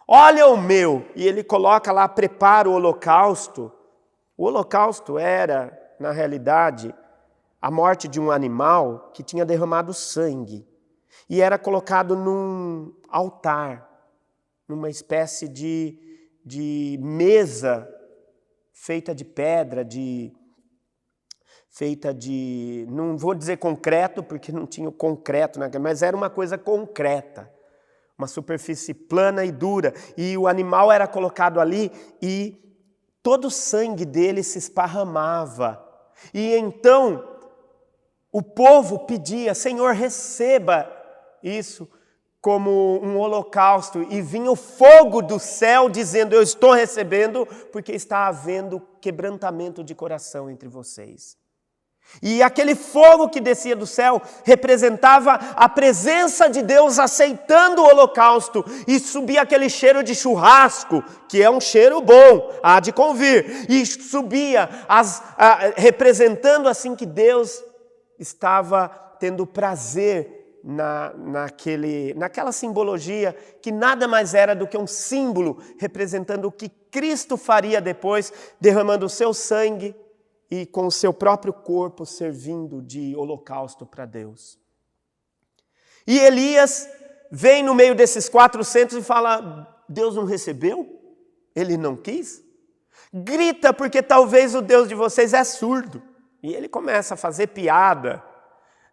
Olha o meu. E ele coloca lá, prepara o holocausto. O holocausto era, na realidade, a morte de um animal que tinha derramado sangue. E era colocado num altar, numa espécie de mesa feita de pedra, não vou dizer concreto, porque não tinha o concreto, mas era uma coisa concreta, uma superfície plana e dura, e o animal era colocado ali e todo o sangue dele se esparramava. E então o povo pedia, Senhor, receba isso como um holocausto, e vinha o fogo do céu dizendo, eu estou recebendo, porque está havendo quebrantamento de coração entre vocês. E aquele fogo que descia do céu representava a presença de Deus aceitando o holocausto, e subia aquele cheiro de churrasco, que é um cheiro bom, há de convir, e subia representando assim que Deus estava tendo prazer naquela simbologia, que nada mais era do que um símbolo representando o que Cristo faria depois, derramando o seu sangue e com o seu próprio corpo servindo de holocausto para Deus. E Elias vem no meio desses 400 e fala, Deus não recebeu? Ele não quis? Grita, porque talvez o Deus de vocês é surdo. E ele começa a fazer piada.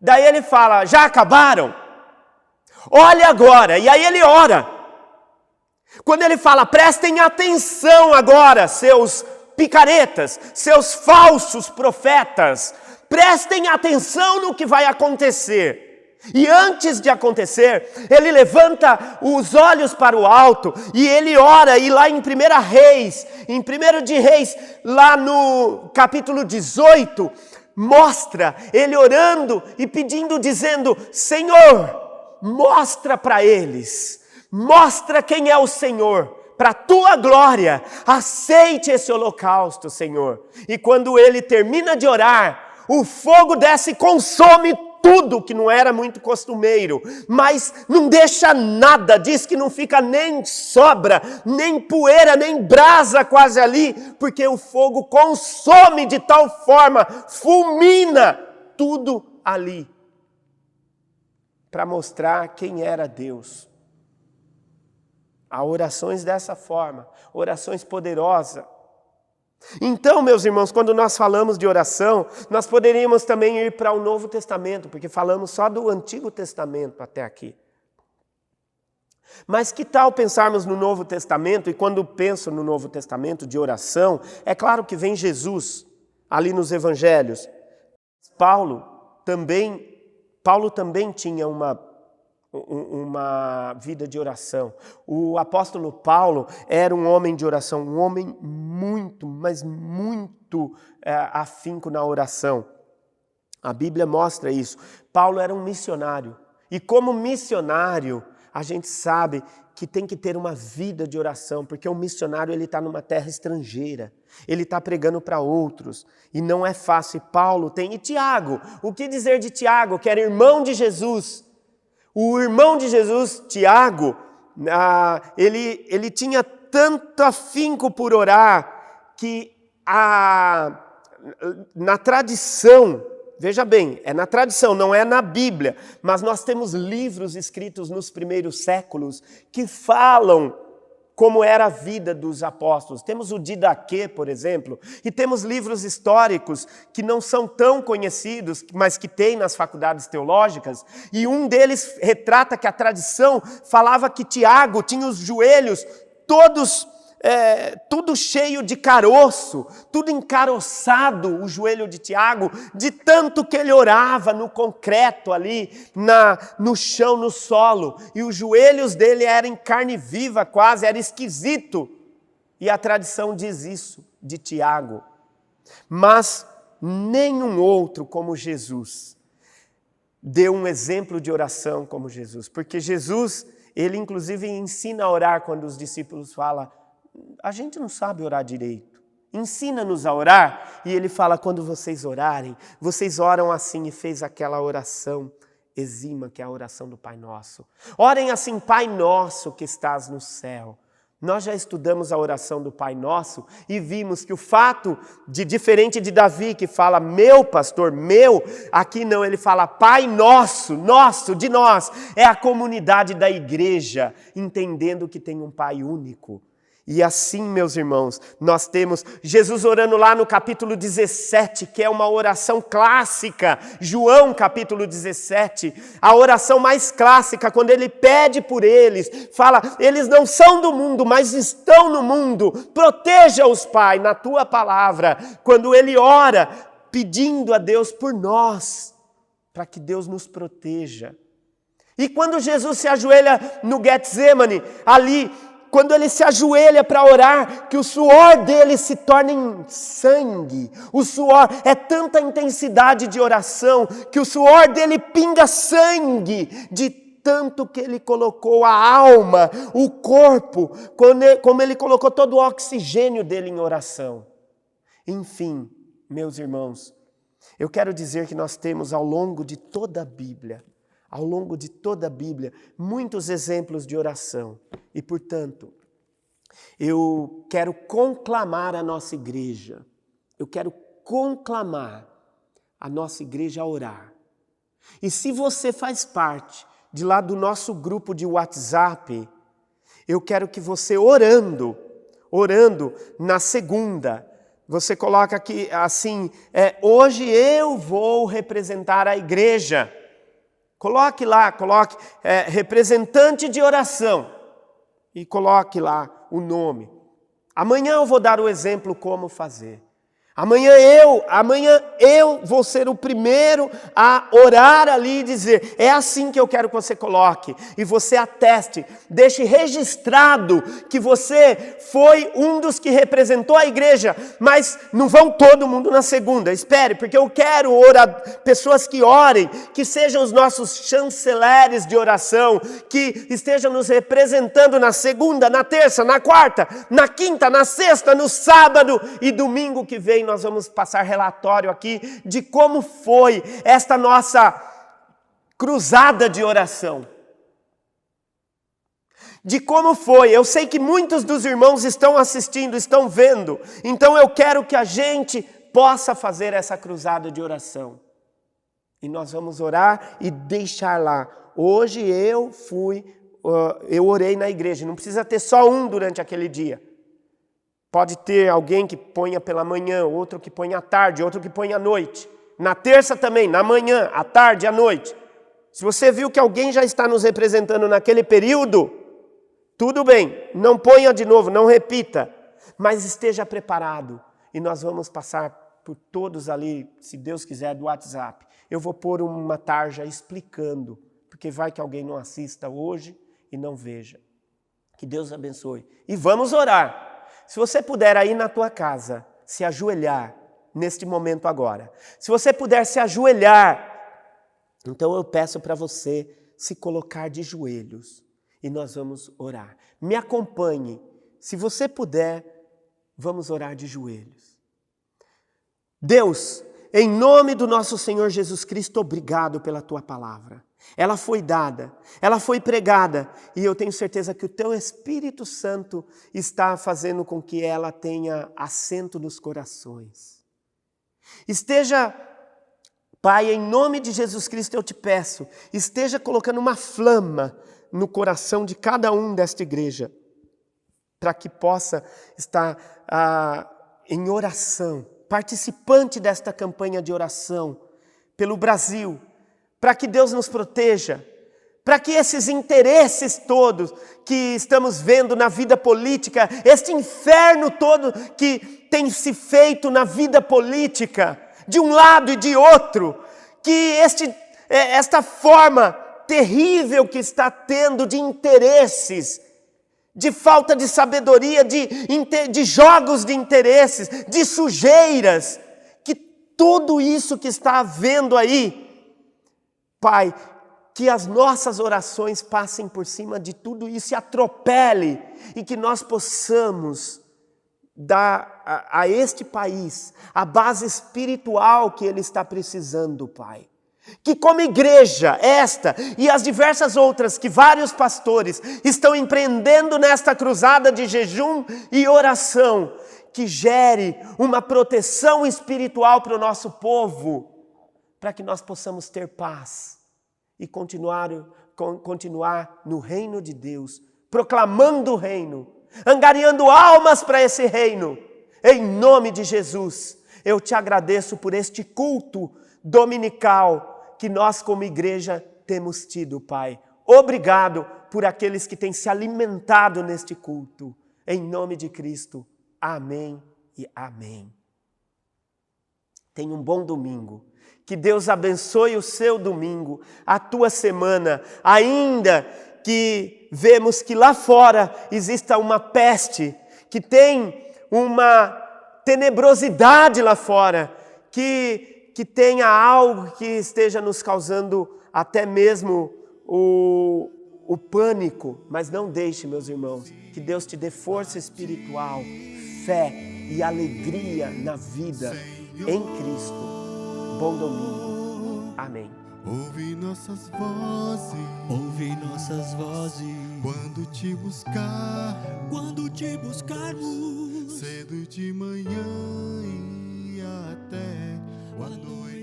Daí ele fala, já acabaram? Olha agora. E aí ele ora. Quando ele fala, prestem atenção agora, seus picaretas, seus falsos profetas, prestem atenção no que vai acontecer. E antes de acontecer, ele levanta os olhos para o alto e ele ora, e lá em 1 de Reis, lá no capítulo 18, mostra ele orando e pedindo, dizendo, Senhor, mostra para eles, mostra quem é o Senhor, para a tua glória, aceite esse holocausto, Senhor. E quando ele termina de orar, o fogo desce e consome tudo, que não era muito costumeiro, mas não deixa nada, diz que não fica nem sobra, nem poeira, nem brasa quase ali, porque o fogo consome de tal forma, fulmina tudo ali, para mostrar quem era Deus. Há orações dessa forma, orações poderosas. Então, meus irmãos, quando nós falamos de oração, nós poderíamos também ir para o Novo Testamento, porque falamos só do Antigo Testamento até aqui. Mas que tal pensarmos no Novo Testamento, e quando penso no Novo Testamento de oração, é claro que vem Jesus, ali nos Evangelhos. Paulo também tinha uma vida de oração. O apóstolo Paulo era um homem de oração, um homem muito, mas muito afinco na oração. A Bíblia mostra isso. Paulo era um missionário. E como missionário, a gente sabe que tem que ter uma vida de oração, porque o missionário ele está numa terra estrangeira. Ele está pregando para outros. E não é fácil. Paulo tem... E Tiago, o que dizer de Tiago, que era irmão de Jesus? O irmão de Jesus, Tiago, ele tinha tanto afinco por orar que na tradição, veja bem, é na tradição, não é na Bíblia, mas nós temos livros escritos nos primeiros séculos que falam como era a vida dos apóstolos. Temos o Didaquê, por exemplo, e temos livros históricos que não são tão conhecidos, mas que tem nas faculdades teológicas, e um deles retrata que a tradição falava que Tiago tinha os joelhos todos, tudo cheio de caroço, tudo encaroçado, o joelho de Tiago, de tanto que ele orava no concreto ali, no chão, no solo, e os joelhos dele eram em carne viva quase, era esquisito, e a tradição diz isso de Tiago. Mas nenhum outro como Jesus deu um exemplo de oração como Jesus, porque Jesus, ele inclusive ensina a orar quando os discípulos falam, a gente não sabe orar direito, ensina-nos a orar, e ele fala, quando vocês orarem, vocês oram assim, e fez aquela oração exima, que é a oração do Pai Nosso. Orem assim: Pai Nosso que estás no céu. Nós já estudamos a oração do Pai Nosso e vimos que o fato de, diferente de Davi, que fala meu pastor, meu, aqui não, ele fala Pai Nosso, nosso, de nós. É a comunidade da igreja, entendendo que tem um Pai único. E assim, meus irmãos, nós temos Jesus orando lá no capítulo 17, que é uma oração clássica, João capítulo 17, a oração mais clássica, quando ele pede por eles, fala, eles não são do mundo, mas estão no mundo, proteja-os, Pai, na tua palavra, quando ele ora, pedindo a Deus por nós, para que Deus nos proteja. E quando Jesus se ajoelha no Getsemane, ali, quando ele se ajoelha para orar, que o suor dele se torna em sangue. O suor é tanta intensidade de oração, que o suor dele pinga sangue, de tanto que ele colocou a alma, o corpo, como ele colocou todo o oxigênio dele em oração. Enfim, meus irmãos, eu quero dizer que nós temos ao longo de toda a Bíblia, muitos exemplos de oração. E, portanto, eu quero conclamar a nossa igreja. Eu quero conclamar a nossa igreja a orar. E se você faz parte de lá do nosso grupo de WhatsApp, eu quero que você orando na segunda, você coloca aqui assim, hoje eu vou representar a igreja. Coloque lá, representante de oração e coloque lá o nome. Amanhã eu vou dar o exemplo como fazer. Amanhã eu vou ser o primeiro a orar ali e dizer, é assim que eu quero que você coloque. E você ateste, deixe registrado que você foi um dos que representou a igreja, mas não vão todo mundo na segunda. Espere, porque eu quero orar, pessoas que orem, que sejam os nossos chanceleres de oração, que estejam nos representando na segunda, na terça, na quarta, na quinta, na sexta, no sábado e domingo que vem. Nós vamos passar relatório aqui de como foi esta nossa cruzada de oração. De como foi. Eu sei que muitos dos irmãos estão assistindo, estão vendo. Então eu quero que a gente possa fazer essa cruzada de oração. E nós vamos orar e deixar lá. Hoje eu orei na igreja. Não precisa ter só um durante aquele dia. Pode ter alguém que ponha pela manhã, outro que ponha à tarde, outro que ponha à noite. Na terça também, na manhã, à tarde, à noite. Se você viu que alguém já está nos representando naquele período, tudo bem, não ponha de novo, não repita, mas esteja preparado. E nós vamos passar por todos ali, se Deus quiser, do WhatsApp. Eu vou pôr uma tarja explicando, porque vai que alguém não assista hoje e não veja. Que Deus abençoe. E vamos orar. Se você puder aí na tua casa se ajoelhar neste momento agora. Se você puder se ajoelhar, então eu peço para você se colocar de joelhos e nós vamos orar. Me acompanhe. Se você puder, vamos orar de joelhos. Deus, em nome do nosso Senhor Jesus Cristo, obrigado pela tua palavra. Ela foi dada, ela foi pregada e eu tenho certeza que o teu Espírito Santo está fazendo com que ela tenha assento nos corações. Esteja, Pai, em nome de Jesus Cristo eu te peço, esteja colocando uma flama no coração de cada um desta igreja, para que possa estar em oração, participante desta campanha de oração pelo Brasil, para que Deus nos proteja, para que esses interesses todos que estamos vendo na vida política, este inferno todo que tem se feito na vida política, de um lado e de outro, que esta forma terrível que está tendo de interesses, de falta de sabedoria, de jogos de interesses, de sujeiras, que tudo isso que está havendo aí, Pai, que as nossas orações passem por cima de tudo isso e atropele, e que nós possamos dar a este país a base espiritual que ele está precisando, Pai. Que como igreja, esta e as diversas outras que vários pastores estão empreendendo nesta cruzada de jejum e oração, que gere uma proteção espiritual para o nosso povo, para que nós possamos ter paz e continuar no reino de Deus, proclamando o reino, angariando almas para esse reino. Em nome de Jesus, eu te agradeço por este culto dominical que nós como igreja temos tido, Pai. Obrigado por aqueles que têm se alimentado neste culto. Em nome de Cristo. Amém e amém. Tenha um bom domingo. Que Deus abençoe o seu domingo, a tua semana, ainda que vemos que lá fora exista uma peste, que tem uma tenebrosidade lá fora, que tenha algo que esteja nos causando até mesmo o pânico, mas não deixe, meus irmãos, que Deus te dê força espiritual, fé e alegria na vida em Cristo. Bom domingo. Amém.
Ouve nossas vozes,
Ouve nossas vozes
quando te buscarmos,
cedo de manhã
e até o anoitecer.